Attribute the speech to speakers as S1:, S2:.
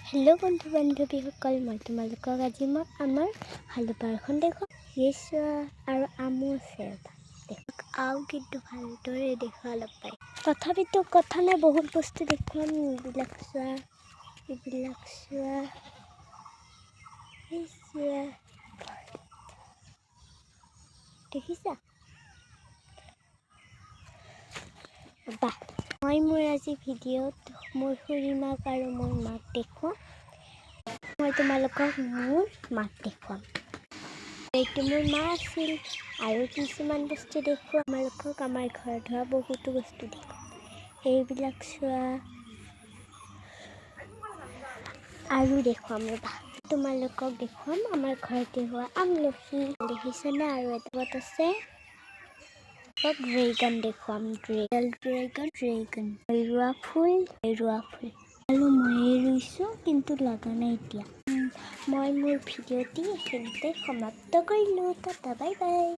S1: Hello बंधु बान्धवीসকল মই তোমালোকক আজি আমাৰ হালুপাৰখন দেখুৱাম। আৰু আমো আছে দেখক আৰু কিন্তু ভালদৰে দেখুৱা অলপ পাই তথাপিতো কথা নাই বহুত বস্তু দেখুৱাম। এইবিলাক চোৱা দেখিছা বাহ। মই মোৰ আজি ভিডিঅ'ত মোৰ খুৰীমাক আৰু মোৰ মাক দেখুৱাম। মই তোমালোকক মোৰ মাক দেখুৱাম। এইটো মোৰ মা আছিল আৰু কিছুমান বস্তু দেখুৱাম তোমালোকক। আমাৰ ঘৰত হোৱা বহুতো বস্তু দেখুৱাম। এইবিলাক চোৱা আৰু দেখুৱাম ৰ'বা। তোমালোকক দেখুৱাম আমাৰ ঘৰতে হোৱা আমলখি দেখিছেনে। আৰু এটা আছে ড্ৰেগন দেখুৱাম। ড্ৰেগন ৰোৱা ফুল আৰু ময়ে ৰুইছোঁ কিন্তু লগা নাই এতিয়া। মই মোৰ ভিডিঅ'টি এইখিনিতে সমাপ্ত কৰিলোঁ। Tata bye bye.